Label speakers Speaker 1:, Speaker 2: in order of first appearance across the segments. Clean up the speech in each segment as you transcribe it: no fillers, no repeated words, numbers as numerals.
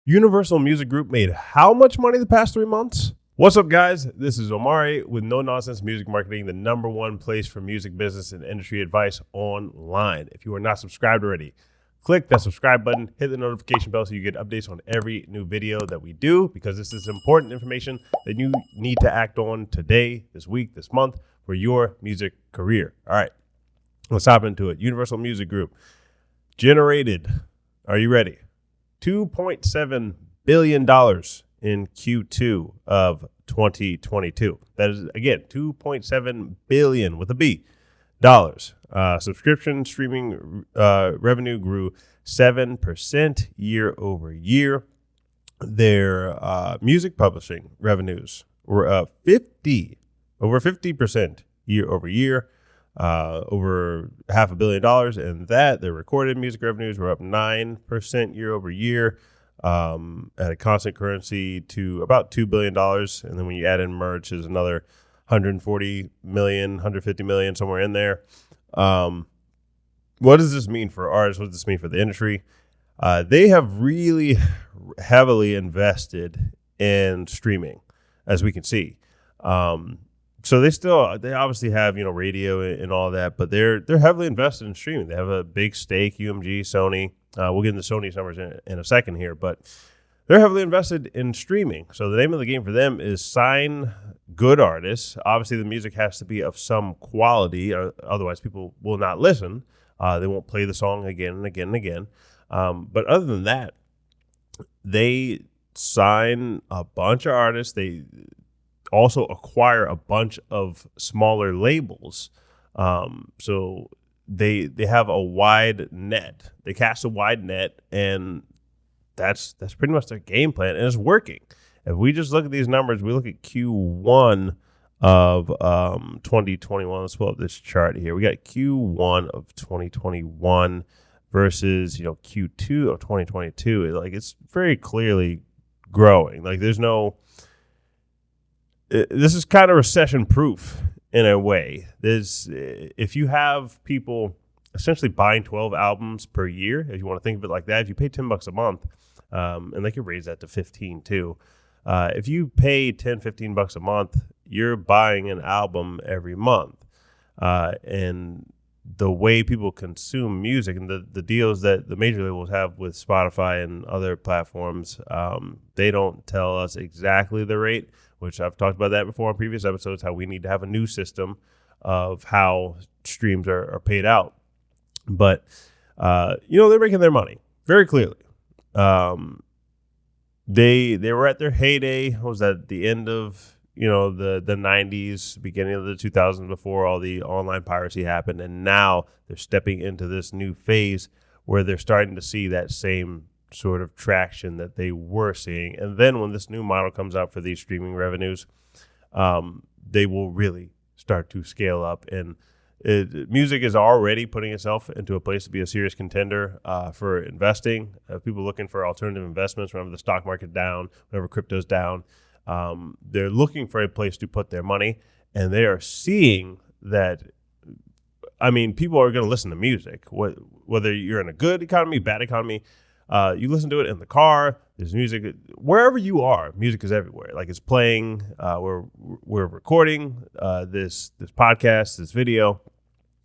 Speaker 1: Universal Music Group made how much money the past 3 months? What's up, guys? This is Omari with No Nonsense Music Marketing, the number one place for music business and industry advice online. If you are not subscribed already, click that subscribe button, hit the notification bell so you get updates on every new video that we do, because this is important information that you need to act on today, this week, this month for your music career. All right, let's hop into it. Universal Music Group generated, are you ready? $2.7 billion in Q2 of 2022. That is, again, $2.7 billion with a B dollars. Subscription streaming revenue grew 7% year over year. Their music publishing revenues were up over 50% year over year. Over $500 million, and that their recorded music revenues were up 9% year over year, at a constant currency to about $2 billion. And then when you add in merch, is another 140 million, 150 million, somewhere in there. What does this mean for artists? What does this mean for the industry? They have really heavily invested in streaming, as we can see. So they obviously have, radio and all that, but they're heavily invested in streaming. They have a big stake, UMG, Sony. We'll get into Sony's numbers in a second here, but they're heavily invested in streaming. So the name of the game for them is sign good artists. Obviously, the music has to be of some quality, or otherwise people will not listen. They won't play the song again and again and again. But other than that, they sign a bunch of artists. They also acquire a bunch of smaller labels. So they have a wide net. They cast a wide net, and that's pretty much their game plan, and it's working. If we just look at these numbers, we look at Q1 of 2021. Let's pull up this chart here. We got Q1 of 2021 versus Q2 of 2022. It's very clearly growing. This is kind of recession proof in a way. If you have people essentially buying 12 albums per year, if you want to think of it like that, if you pay $10 a month, and they could raise that to 15 too. If you pay $10-15 a month, you're buying an album every month. And the way people consume music and the deals that the major labels have with Spotify and other platforms, they don't tell us exactly the rate, which I've talked about that before on previous episodes, how we need to have a new system of how streams are paid out. But, they're making their money very clearly. They were at their heyday. What was that? The end of, the 90s, beginning of the 2000s, before all the online piracy happened. And now they're stepping into this new phase where they're starting to see that same sort of traction that they were seeing. And then when this new model comes out for these streaming revenues, they will really start to scale up. And music is already putting itself into a place to be a serious contender for investing. People looking for alternative investments whenever the stock market's down, whenever crypto's down. They're looking for a place to put their money, and they are seeing that. People are going to listen to music, whether you're in a good economy, bad economy. You listen to it in the car. There's music wherever you are. Music is everywhere. It's playing. We're recording this podcast, this video.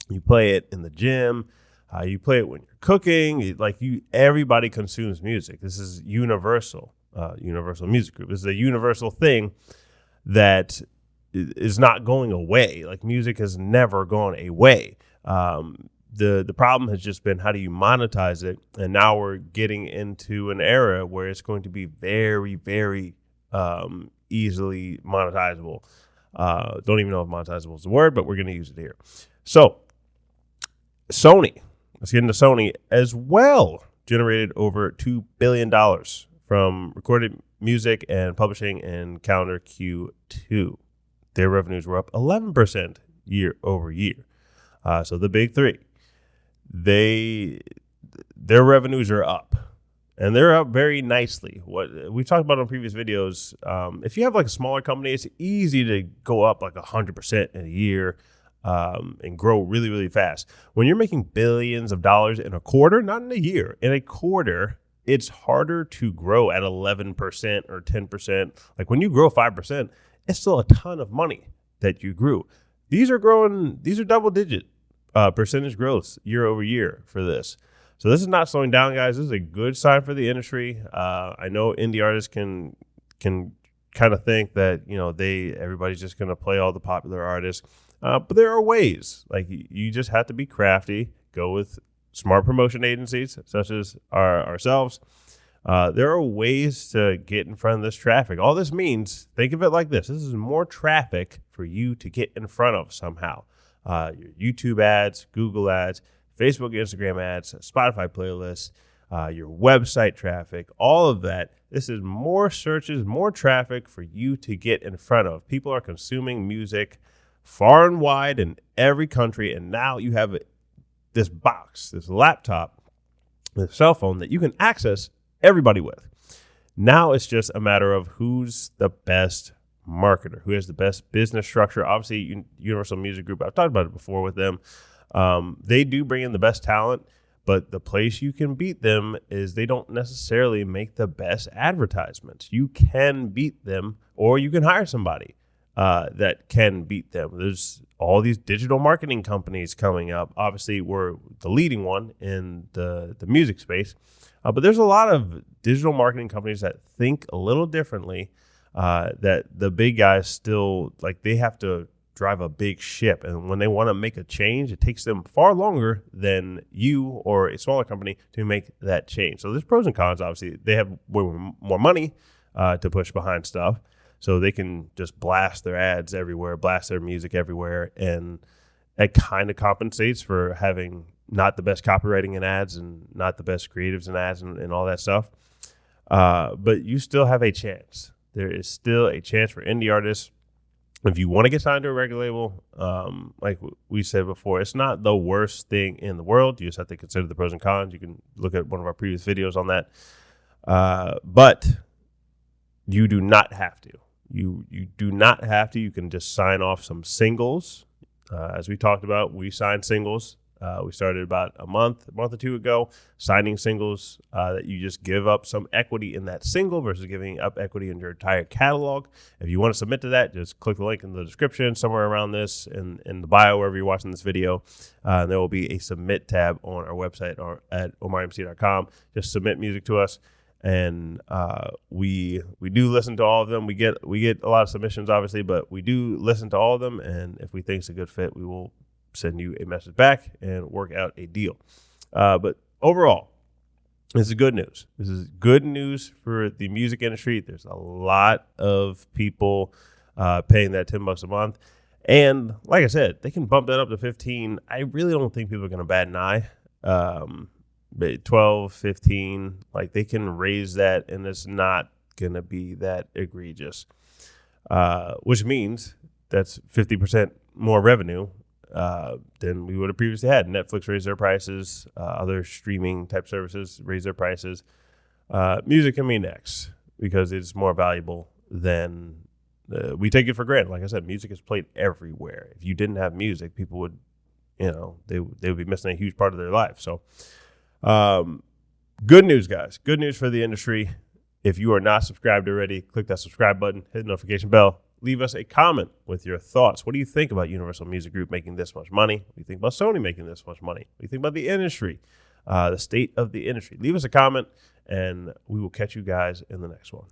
Speaker 1: You play it in the gym. You play it when you're cooking. Everybody consumes music. This is universal. Universal Music Group. This is a universal thing that is not going away. Music has never gone away. The problem has just been, how do you monetize it? And now we're getting into an era where it's going to be very, very easily monetizable. Don't even know if monetizable is the word, but we're going to use it here. So Sony, let's get into Sony as well, generated over $2 billion from recorded music and publishing in calendar Q2. Their revenues were up 11% year over year. So the big three. Their revenues are up, and they're up very nicely. What we've talked about on previous videos, if you have a smaller company, it's easy to go up 100% in a year and grow really, really fast. When you're making billions of dollars in a quarter, not in a year, in a quarter, it's harder to grow at 11% or 10%. Like when you grow 5%, it's still a ton of money that you grew. These are double digit percentage growth year over year for this. So this is not slowing down, guys. This is a good sign for the industry. I know indie artists can kind of think that, everybody's just going to play all the popular artists. But there are ways. Like you just have to be crafty, go with smart promotion agencies such as ourselves. There are ways to get in front of this traffic. All this means, think of it like this. This is more traffic for you to get in front of somehow. Your YouTube ads, Google ads, Facebook, Instagram ads, Spotify playlists, your website traffic, all of that. This is more searches, more traffic for you to get in front of. People are consuming music far and wide in every country, and now you have this box, this laptop, this cell phone that you can access everybody with. Now it's just a matter of who's the best marketer, who has the best business structure. Obviously, Universal Music Group, I've talked about it before with them. They do bring in the best talent, but the place you can beat them is they don't necessarily make the best advertisements. You can beat them, or you can hire somebody that can beat them. There's all these digital marketing companies coming up. Obviously, we're the leading one in the music space, but there's a lot of digital marketing companies that think a little differently, that the big guys still, like, they have to drive a big ship. And when they want to make a change, it takes them far longer than you or a smaller company to make that change. So there's pros and cons. Obviously, they have way more money to push behind stuff. So they can just blast their ads everywhere, blast their music everywhere. And it kind of compensates for having not the best copywriting in ads and not the best creatives in ads and all that stuff. But you still have a chance. There is still a chance for indie artists. If you want to get signed to a record label, like we said before, it's not the worst thing in the world. You just have to consider the pros and cons. You can look at one of our previous videos on that. But you do not have to. You do not have to. You can just sign off some singles. As we talked about, we signed singles. We started about a month or two ago, signing singles that you just give up some equity in that single versus giving up equity in your entire catalog. If you want to submit to that, just click the link in the description somewhere around this in the bio, wherever you're watching this video. There will be a submit tab on our website or at omarmc.com. Just submit music to us. And we do listen to all of them. We get a lot of submissions, obviously, but we do listen to all of them. And if we think it's a good fit, we will send you a message back and work out a deal. But overall, this is good news. This is good news for the music industry. There's a lot of people paying that $10 a month. And like I said, they can bump that up to 15. I really don't think people are going to bat an eye. 12, 15, like they can raise that and it's not going to be that egregious, which means that's 50% more revenue than we would have previously had. Netflix raised their prices, other streaming type services raise their prices. Music can be next because it's more valuable than we take it for granted. Like I said, music is played everywhere. If you didn't have music, people would, they would be missing a huge part of their life. So, good news, guys. Good news for the industry. If you are not subscribed already, click that subscribe button, hit the notification bell, leave us a comment with your thoughts. What do you think about Universal Music Group making this much money? What do you think about Sony making this much money? What do you think about the industry, the state of the industry? Leave us a comment, and we will catch you guys in the next one.